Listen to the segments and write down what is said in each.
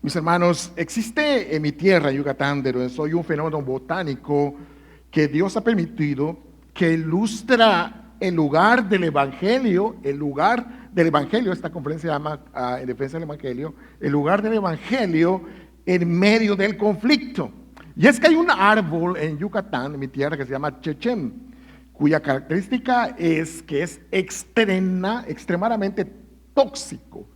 Mis hermanos, existe en mi tierra, Yucatán, de donde soy, un fenómeno botánico que Dios ha permitido que ilustra el lugar del Evangelio, esta conferencia se llama En defensa del Evangelio, el lugar del Evangelio en medio del conflicto. Y es que hay un árbol en Yucatán, en mi tierra, que se llama chechén, cuya característica es que es extremadamente tóxico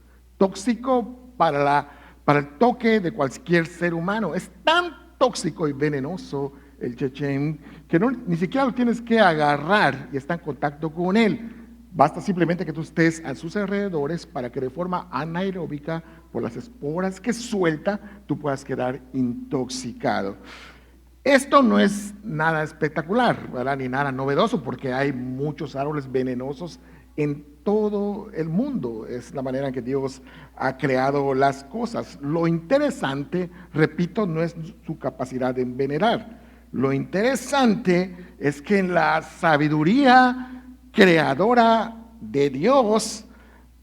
para el toque de cualquier ser humano. Es tan tóxico y venenoso el chechén que ni siquiera lo tienes que agarrar y está en contacto con él. Basta simplemente que tú estés a sus alrededores para que de forma anaeróbica, por las esporas que suelta, tú puedas quedar intoxicado. Esto no es nada espectacular, ¿verdad? Ni nada novedoso, porque hay muchos árboles venenosos en todo el mundo. Es la manera en que Dios ha creado las cosas. Lo interesante, repito, no es su capacidad de envenenar. Lo interesante es que en la sabiduría creadora de Dios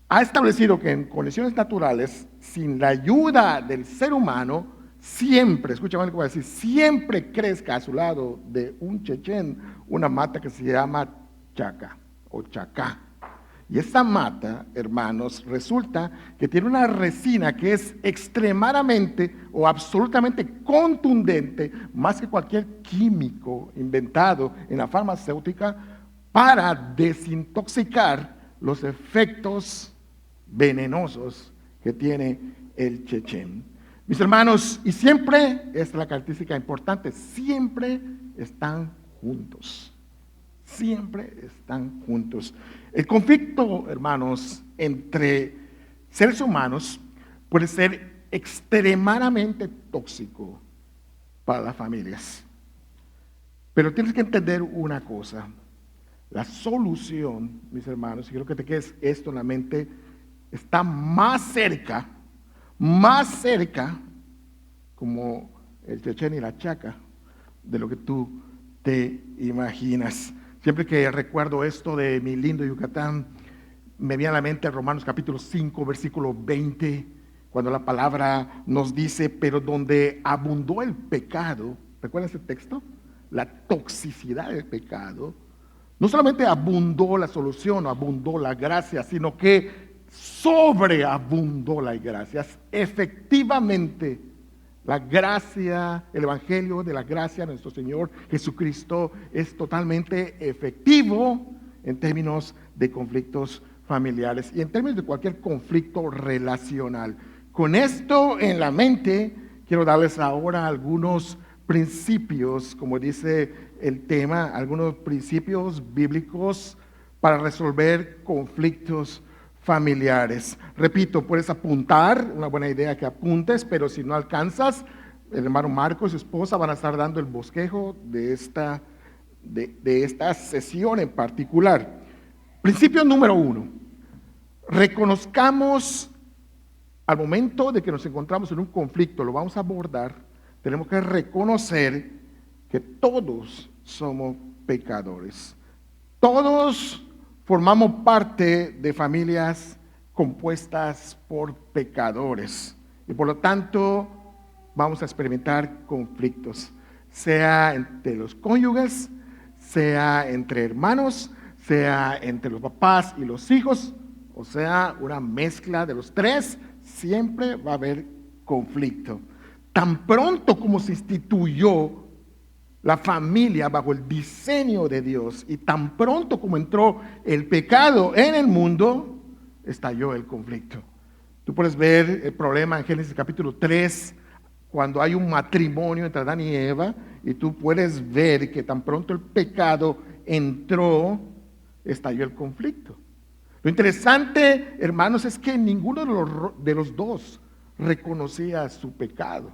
ha establecido que en condiciones naturales, sin la ayuda del ser humano, siempre, escúchame lo que voy a decir, siempre crezca a su lado de un chechén una mata que se llama chaca o chacá. Y esa mata, hermanos, resulta que tiene una resina que es extremadamente o absolutamente contundente, más que cualquier químico inventado en la farmacéutica, para desintoxicar los efectos venenosos que tiene el chechén. Mis hermanos, y siempre, esta es la característica importante, siempre están juntos. Siempre están juntos. El conflicto, hermanos, entre seres humanos puede ser extremadamente tóxico para las familias. Pero tienes que entender una cosa. La solución, mis hermanos, y quiero que te quedes esto en la mente, está más cerca, como el chechén y la chaca, de lo que tú te imaginas. Siempre que recuerdo esto de mi lindo Yucatán, me viene a la mente Romanos capítulo 5, versículo 20, cuando la palabra nos dice, pero donde abundó el pecado, ¿recuerdan ese texto? La toxicidad del pecado, no solamente abundó la solución, abundó la gracia, sino que sobreabundó la gracia. Efectivamente, la gracia, el evangelio de la gracia de nuestro Señor Jesucristo es totalmente efectivo en términos de conflictos familiares y en términos de cualquier conflicto relacional. Con esto en la mente, quiero darles ahora algunos principios, como dice el tema, algunos principios bíblicos para resolver conflictos familiares. Repito, puedes apuntar, una buena idea que apuntes, pero si no alcanzas, el hermano Marcos y su esposa van a estar dando el bosquejo de esta sesión en particular. Principio número 1, reconozcamos al momento de que nos encontramos en un conflicto, lo vamos a abordar, tenemos que reconocer que todos somos pecadores. Todos formamos parte de familias compuestas por pecadores y por lo tanto vamos a experimentar conflictos, sea entre los cónyuges, sea entre hermanos, sea entre los papás y los hijos, o sea, una mezcla de los tres, siempre va a haber conflicto. Tan pronto como se instituyó la familia bajo el diseño de Dios y tan pronto como entró el pecado en el mundo, estalló el conflicto. Tú puedes ver el problema en Génesis capítulo 3, cuando hay un matrimonio entre Adán y Eva, y tú puedes ver que tan pronto el pecado entró, estalló el conflicto. Lo interesante, hermanos, es que ninguno de los dos reconocía su pecado.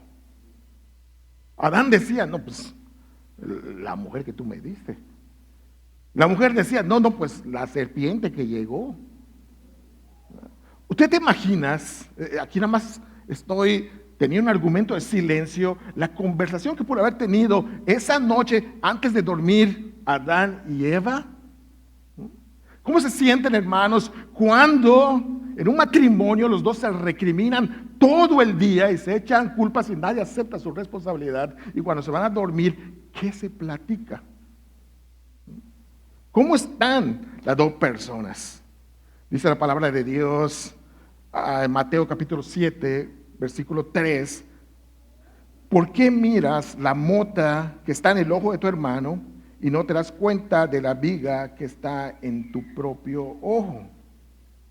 Adán decía, no, pues la mujer que tú me diste. La mujer decía, no, pues la serpiente que llegó. ¿Usted te imaginas? Aquí nada más estoy teniendo un argumento de silencio, la conversación que pudo haber tenido esa noche antes de dormir Adán y Eva. ¿Cómo se sienten, hermanos, cuando en un matrimonio los dos se recriminan todo el día y se echan culpas y nadie acepta su responsabilidad? Y cuando se van a dormir, ¿qué se platica? ¿Cómo están las dos personas? Dice la palabra de Dios en Mateo capítulo 7, versículo 3. ¿Por qué miras la mota que está en el ojo de tu hermano y no te das cuenta de la viga que está en tu propio ojo?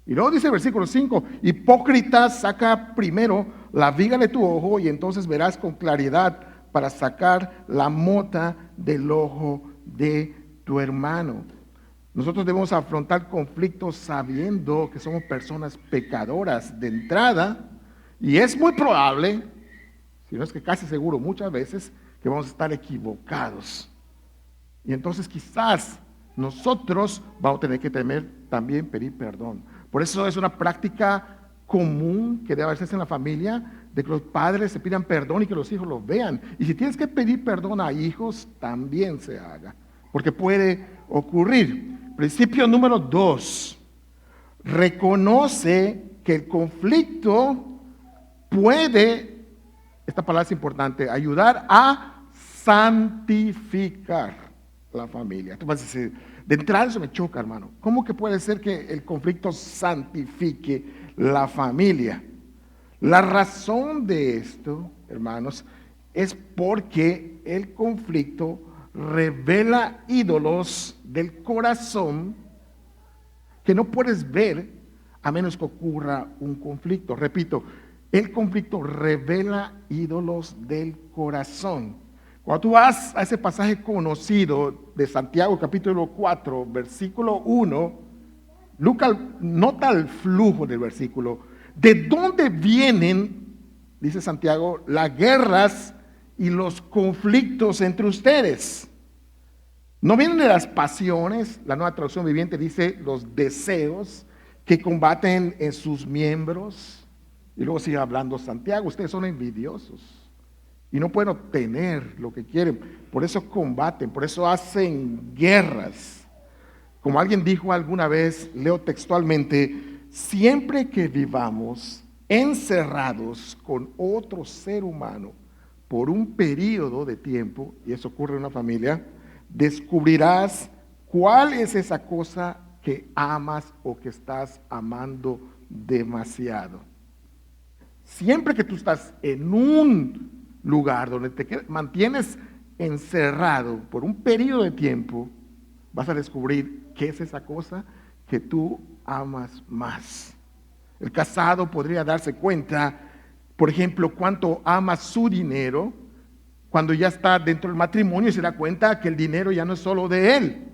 Y luego dice el versículo 5, hipócrita, saca primero la viga de tu ojo y entonces verás con claridad para sacar la mota del ojo de tu hermano. Nosotros debemos afrontar conflictos sabiendo que somos personas pecadoras de entrada, y es muy probable, si no es que casi seguro muchas veces, que vamos a estar equivocados. Y entonces quizás nosotros vamos a tener que también pedir perdón. Por eso es una práctica común que debe hacerse en la familia, de que los padres se pidan perdón y que los hijos lo vean. Y si tienes que pedir perdón a hijos, también se haga, porque puede ocurrir. Principio número 2, reconoce que el conflicto puede, esta palabra es importante, ayudar a santificar la familia. Tú vas a decir, de entrada eso me choca, hermano. ¿Cómo que puede ser que el conflicto santifique la familia? La razón de esto, hermanos, es porque el conflicto revela ídolos del corazón que no puedes ver a menos que ocurra un conflicto. Repito, el conflicto revela ídolos del corazón. Cuando tú vas a ese pasaje conocido de Santiago capítulo 4, versículo 1, Lucas nota el flujo del versículo. ¿De dónde vienen, dice Santiago, las guerras y los conflictos entre ustedes? No vienen de las pasiones, la Nueva Traducción Viviente dice los deseos que combaten en sus miembros. Y luego sigue hablando Santiago, ustedes son envidiosos y no pueden obtener lo que quieren, por eso combaten, por eso hacen guerras. Como alguien dijo alguna vez, leo textualmente, siempre que vivamos encerrados con otro ser humano por un periodo de tiempo, y eso ocurre en una familia, descubrirás cuál es esa cosa que amas o que estás amando demasiado. Siempre que tú estás en un lugar donde te mantienes encerrado por un periodo de tiempo, vas a descubrir qué es esa cosa que tú amas más. El casado podría darse cuenta, por ejemplo, cuánto ama su dinero cuando ya está dentro del matrimonio y se da cuenta que el dinero ya no es solo de él,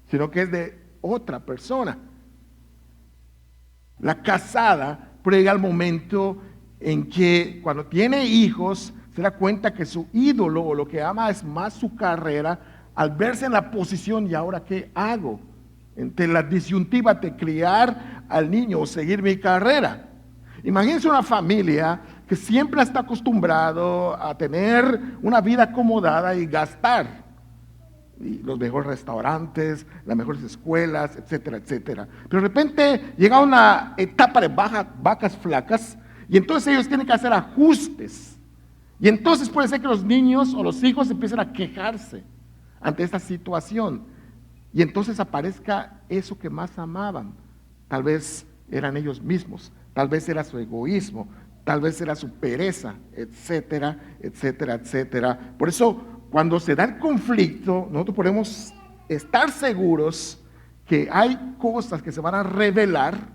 sino que es de otra persona. La casada puede llegar al momento en que cuando tiene hijos se da cuenta que su ídolo o lo que ama es más su carrera, al verse en la posición, ¿y ahora qué hago? Entre la disyuntiva de criar al niño o seguir mi carrera. Imagínense una familia que siempre está acostumbrado a tener una vida acomodada y gastar. Y los mejores restaurantes, las mejores escuelas, etcétera, etcétera. Pero de repente llega una etapa de vacas flacas y entonces ellos tienen que hacer ajustes. Y entonces puede ser que los niños o los hijos empiecen a quejarse ante esta situación. Y entonces aparezca eso que más amaban. Tal vez eran ellos mismos, tal vez era su egoísmo, tal vez era su pereza, etcétera, etcétera, etcétera. Por eso, cuando se da el conflicto, nosotros podemos estar seguros que hay cosas que se van a revelar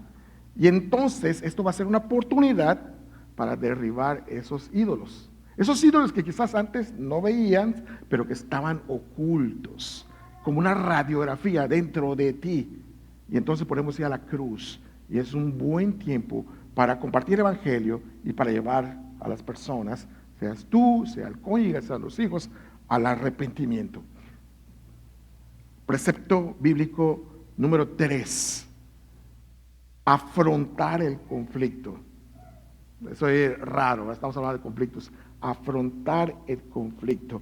y entonces esto va a ser una oportunidad para derribar esos ídolos. Esos ídolos que quizás antes no veían, pero que estaban ocultos, como una radiografía dentro de ti. Y entonces podemos ir a la cruz. Y es un buen tiempo para compartir el evangelio y para llevar a las personas, seas tú, sea el cónyuge, sean los hijos, al arrepentimiento. Precepto bíblico número 3. Afrontar el conflicto. Eso es raro, estamos hablando de conflictos. Afrontar el conflicto.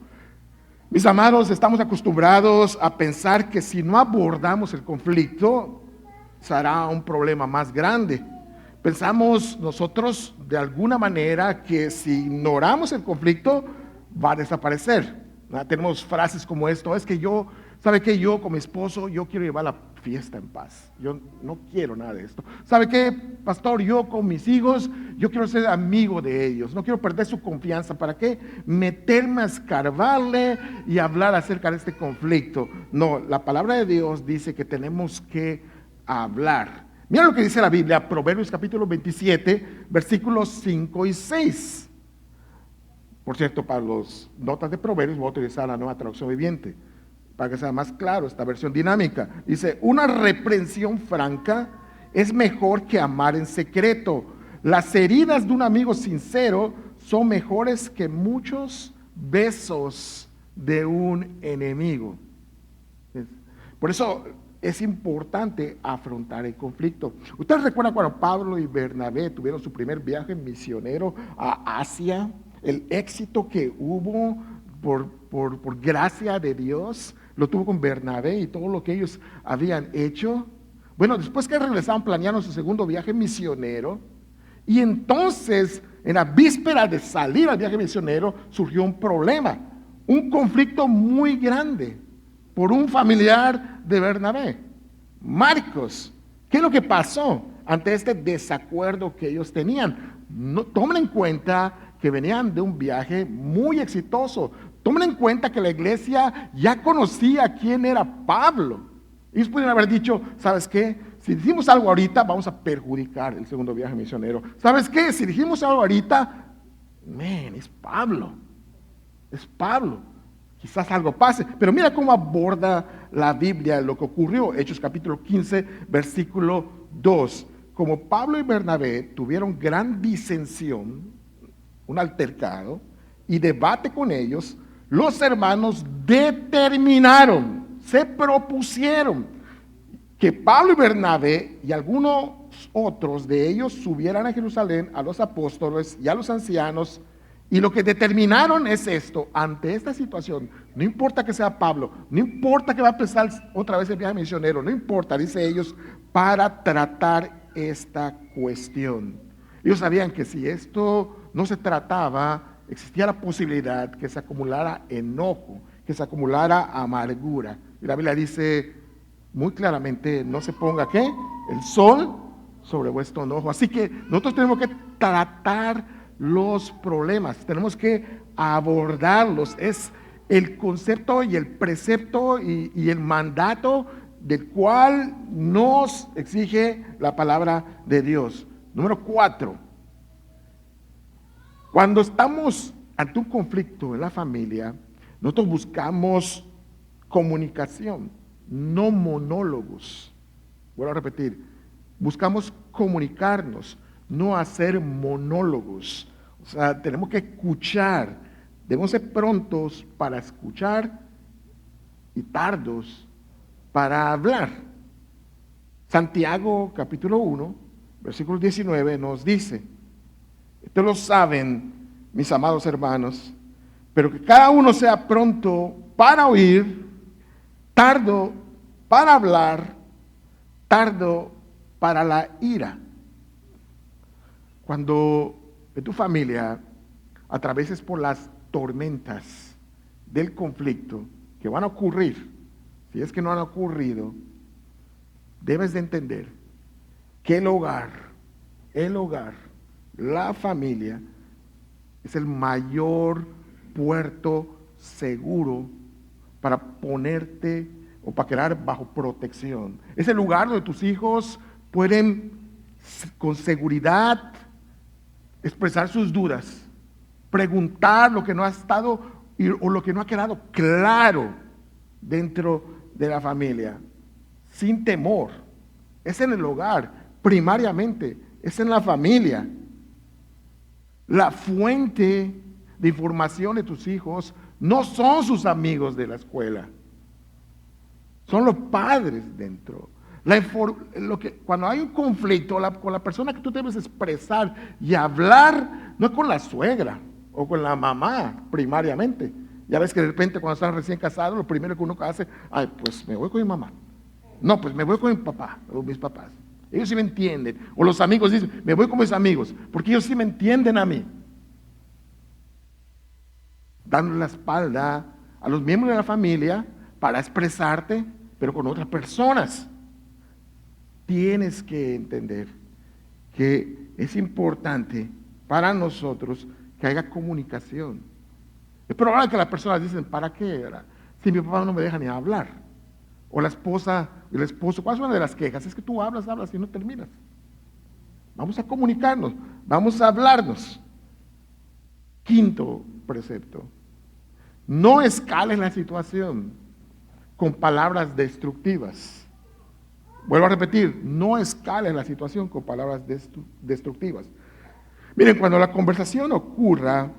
Mis amados, estamos acostumbrados a pensar que si no abordamos el conflicto, será un problema más grande. Pensamos nosotros de alguna manera que si ignoramos el conflicto va a desaparecer. Tenemos frases como esto: es que yo, ¿sabe qué? Yo con mi esposo, yo quiero llevar la fiesta en paz. Yo no quiero nada de esto. ¿Sabe qué, pastor? Yo con mis hijos, yo quiero ser amigo de ellos. No quiero perder su confianza. ¿Para qué? Meterme a escarbarle y hablar acerca de este conflicto. No, la palabra de Dios dice que tenemos que hablar. Mira lo que dice la Biblia, Proverbios capítulo 27, versículos 5 y 6. Por cierto, para las notas de Proverbios voy a utilizar la Nueva Traducción Viviente, para que sea más claro esta versión dinámica. Dice: una reprensión franca es mejor que amar en secreto. Las heridas de un amigo sincero son mejores que muchos besos de un enemigo. Por eso es importante afrontar el conflicto. ¿Ustedes recuerdan cuando Pablo y Bernabé tuvieron su primer viaje misionero a Asia? El éxito que hubo por gracia de Dios, lo tuvo con Bernabé y todo lo que ellos habían hecho. Bueno, después que regresaron, planearon su segundo viaje misionero, y entonces en la víspera de salir al viaje misionero surgió un problema, un conflicto muy grande por un familiar de Bernabé, Marcos. ¿Qué es lo que pasó ante este desacuerdo que ellos tenían? No, tomen en cuenta que venían de un viaje muy exitoso. Tomen en cuenta que la iglesia ya conocía quién era Pablo. Ellos pudieron haber dicho: ¿sabes qué? Si dijimos algo ahorita, vamos a perjudicar el segundo viaje misionero. ¿Sabes qué? Si dijimos algo ahorita, es Pablo. Es Pablo. Quizás algo pase. Pero mira cómo aborda la Biblia lo que ocurrió. Hechos capítulo 15, versículo 2. Como Pablo y Bernabé tuvieron gran disensión, un altercado y debate con ellos, los hermanos determinaron, se propusieron que Pablo y Bernabé y algunos otros de ellos subieran a Jerusalén a los apóstoles y a los ancianos. Y lo que determinaron es esto: ante esta situación, no importa que sea Pablo, no importa que va a empezar otra vez el viaje misionero, no importa, dice ellos, para tratar esta cuestión. Ellos sabían que si esto no se trataba, existía la posibilidad que se acumulara enojo, que se acumulara amargura. Y la Biblia dice muy claramente: no se ponga ¿qué? El sol sobre vuestro enojo. Así que nosotros tenemos que tratar los problemas, tenemos que abordarlos. Es el concepto y el precepto y el mandato del cual nos exige la palabra de Dios. Número 4, cuando estamos ante un conflicto en la familia, nosotros buscamos comunicación, no monólogos. Vuelvo a repetir, buscamos comunicarnos, no hacer monólogos. O sea, tenemos que escuchar, debemos ser prontos para escuchar y tardos para hablar. Santiago capítulo 1, versículo 19 nos dice: ustedes lo saben, mis amados hermanos, pero que cada uno sea pronto para oír, tardo para hablar, tardo para la ira. Cuando en tu familia atravieses por las tormentas del conflicto que van a ocurrir, si es que no han ocurrido, debes de entender que el hogar, la familia, es el mayor puerto seguro para ponerte o para quedar bajo protección. Es el lugar donde tus hijos pueden con seguridad expresar sus dudas, preguntar lo que no ha estado o lo que no ha quedado claro dentro de la familia, sin temor. Es en el hogar, primariamente, es en la familia. La fuente de información de tus hijos no son sus amigos de la escuela, son los padres dentro. Cuando hay un conflicto con la persona que tú debes expresar y hablar, no es con la suegra o con la mamá primariamente. Ya ves que de repente cuando están recién casados, lo primero que uno hace: ay, pues me voy con mi mamá. No, pues me voy con mi papá o mis papás. Ellos sí me entienden. O los amigos dicen, me voy con mis amigos, porque ellos sí me entienden a mí. Dando la espalda a los miembros de la familia para expresarte, pero con otras personas. Tienes que entender que es importante para nosotros que haya comunicación. Es probable que las personas dicen, ¿para qué? Si mi papá no me deja ni hablar. O la esposa y el esposo, ¿cuál es una de las quejas? Es que tú hablas y no terminas. Vamos a comunicarnos, vamos a hablarnos. Quinto precepto, no escales la situación con palabras destructivas. Vuelvo a repetir, no escales la situación con palabras destructivas. Miren, cuando la conversación ocurra,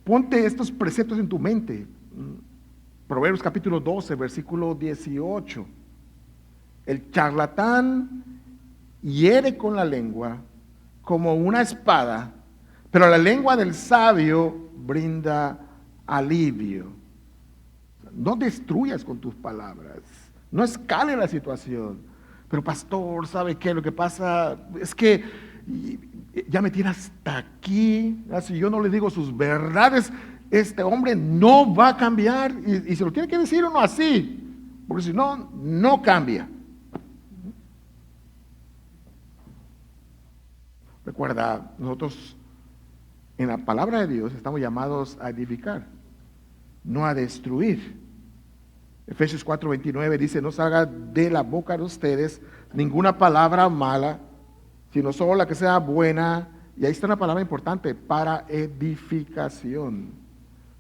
ponte estos preceptos en tu mente. Proverbios capítulo 12, versículo 18. El charlatán hiere con la lengua como una espada, pero la lengua del sabio brinda alivio. No destruyas con tus palabras, no escale la situación. Pero pastor, ¿sabe qué? Lo que pasa es que ya me tiene hasta aquí. Si yo no le digo sus verdades, este hombre no va a cambiar, y se lo tiene que decir uno así, porque si no, no cambia. Recuerda, nosotros en la palabra de Dios estamos llamados a edificar, no a destruir. Efesios 4:29 dice, no salga de la boca de ustedes ninguna palabra mala, sino solo la que sea buena, y ahí está una palabra importante, para edificación,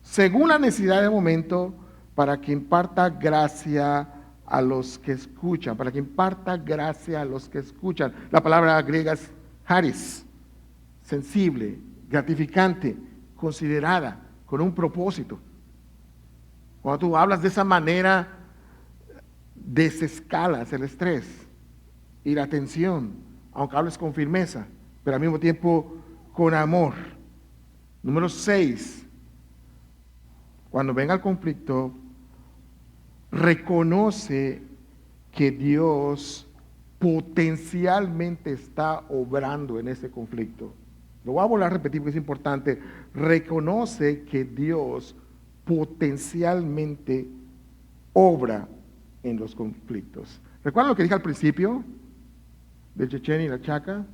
según la necesidad del momento, para que imparta gracia a los que escuchan, para que imparta gracia a los que escuchan. La palabra griega es charis, sensible, gratificante, considerada, con un propósito. Cuando tú hablas de esa manera, desescalas el estrés y la tensión, aunque hables con firmeza, pero al mismo tiempo con amor. Número 6. Cuando venga el conflicto, reconoce que Dios potencialmente está obrando en ese conflicto. Lo voy a volver a repetir porque es importante. Reconoce que Dios potencialmente obra en los conflictos. ¿Recuerdan lo que dije al principio del Chechén y la Chaca?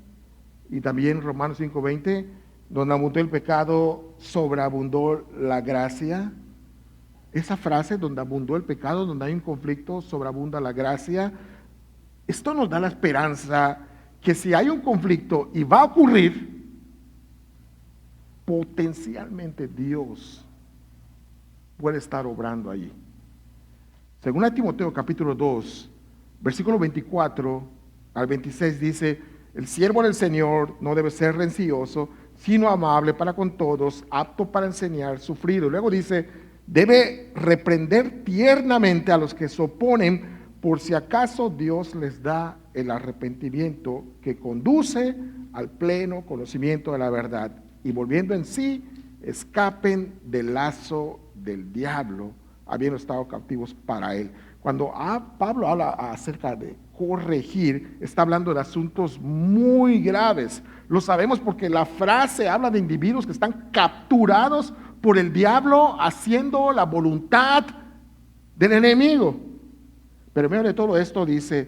Y también Romanos 5:20, donde abundó el pecado, sobreabundó la gracia. Esa frase, donde abundó el pecado, donde hay un conflicto, sobreabunda la gracia. Esto nos da la esperanza que si hay un conflicto y va a ocurrir, potencialmente Dios puede estar obrando allí. Según a Timoteo capítulo 2, versículo 24 al 26 dice, el siervo del Señor no debe ser rencilloso, sino amable para con todos, apto para enseñar, sufrido. Luego dice, debe reprender tiernamente a los que se oponen, por si acaso Dios les da el arrepentimiento que conduce al pleno conocimiento de la verdad, y volviendo en sí, escapen del lazo del diablo, habiendo estado cautivos para él. Cuando Pablo habla acerca de corregir, está hablando de asuntos muy graves. Lo sabemos porque la frase habla de individuos que están capturados por el diablo haciendo la voluntad del enemigo. Pero en medio de todo esto dice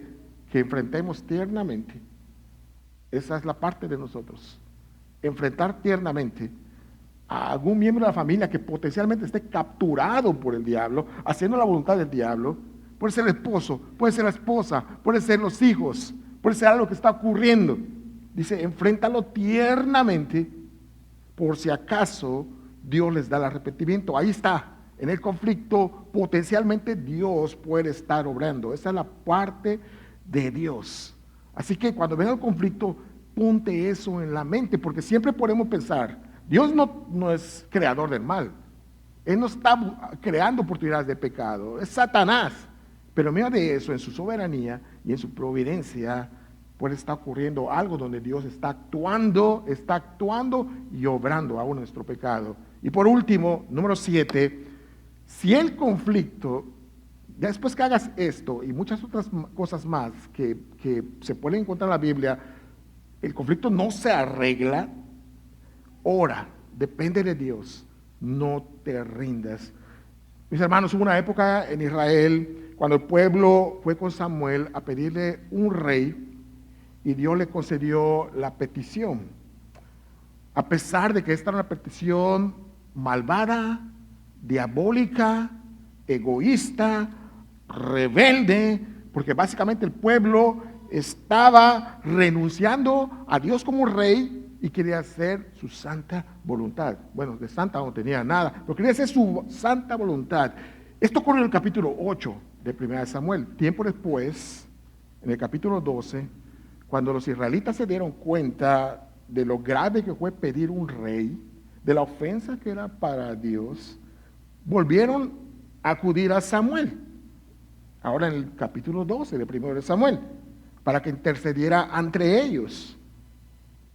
que enfrentemos tiernamente. Esa es la parte de nosotros. Enfrentar tiernamente a algún miembro de la familia que potencialmente esté capturado por el diablo, haciendo la voluntad del diablo. Puede ser el esposo, puede ser la esposa, puede ser los hijos, puede ser algo que está ocurriendo. Dice, enfréntalo tiernamente, por si acaso Dios les da el arrepentimiento. Ahí está, en el conflicto, potencialmente Dios puede estar obrando. Esa es la parte de Dios. Así que cuando venga el conflicto, ponte eso en la mente, porque siempre podemos pensar, Dios no es creador del mal. Él no está creando oportunidades de pecado, es Satanás. Pero en medio de eso, en su soberanía y en su providencia, puede estar ocurriendo algo donde Dios está actuando y obrando aún nuestro pecado. Y por último, número 7, si el conflicto Ya después que hagas esto y muchas otras cosas más que se pueden encontrar en la Biblia, el conflicto no se arregla. Ora, depende de Dios, no te rindas. Mis hermanos, hubo una época en Israel cuando el pueblo fue con Samuel a pedirle un rey y Dios le concedió la petición. A pesar de que esta era una petición malvada, diabólica, egoísta, rebelde, porque básicamente el pueblo estaba renunciando a Dios como rey y quería hacer su santa voluntad. Bueno, de santa no tenía nada, pero quería hacer su santa voluntad. Esto ocurre en el capítulo 8 de 1 Samuel. Tiempo después, en el capítulo 12, cuando los israelitas se dieron cuenta de lo grave que fue pedir un rey, de la ofensa que era para Dios, volvieron a acudir a Samuel. Ahora en el capítulo 12 de 1 Samuel, para que intercediera ante ellos,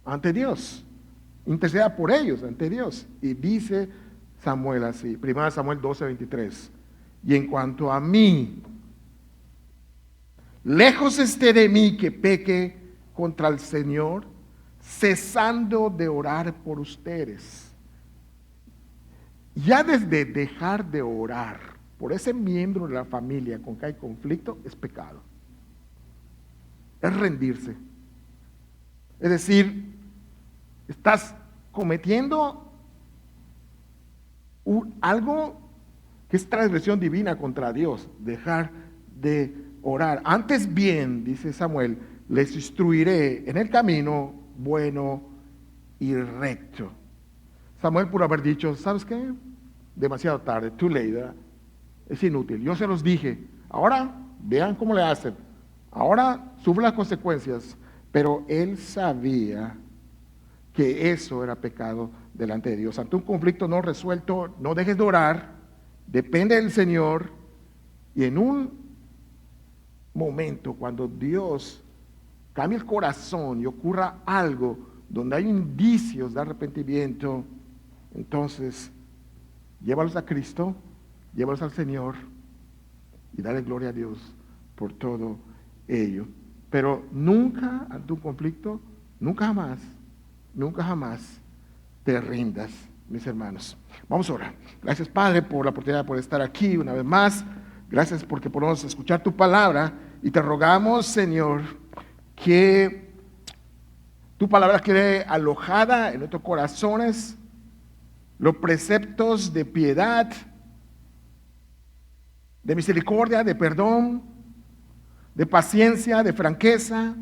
ante Dios, interceda por ellos ante Dios. Y dice Samuel así, 1 Samuel 12:23, y en cuanto a mí, lejos esté de mí que peque contra el Señor, cesando de orar por ustedes. Ya desde dejar de orar por ese miembro de la familia con que hay conflicto es pecado. Es rendirse. Es decir, estás cometiendo algo que es transgresión divina contra Dios, dejar de orar. Antes bien, dice Samuel, les instruiré en el camino bueno y recto. Samuel pudo haber dicho, ¿sabes qué? Demasiado tarde, too late, ¿verdad? Es inútil, yo se los dije, ahora vean cómo le hacen, ahora sufren las consecuencias, pero él sabía que eso era pecado delante de Dios. Ante un conflicto no resuelto, no dejes de orar, depende del Señor, y en un momento cuando Dios cambie el corazón y ocurra algo donde hay indicios de arrepentimiento, entonces llévalos a Cristo, llévalos al Señor y dale gloria a Dios por todo ello. Pero nunca ante un conflicto, nunca jamás te rindas, mis hermanos. Vamos a orar. Gracias, Padre, por la oportunidad de estar aquí una vez más. Gracias porque podemos escuchar tu palabra y te rogamos, Señor, que tu palabra quede alojada en nuestros corazones, los preceptos de piedad, de misericordia, de perdón, de paciencia, de franqueza,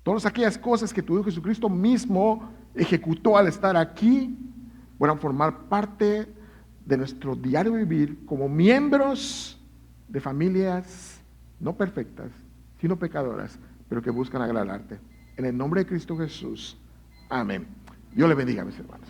todas aquellas cosas que tu Hijo Jesucristo mismo ejecutó al estar aquí, puedan formar parte de nuestro diario vivir como miembros de familias no perfectas, sino pecadoras, pero que buscan agradarte. En el nombre de Cristo Jesús. Amén. Dios le bendiga, mis hermanos.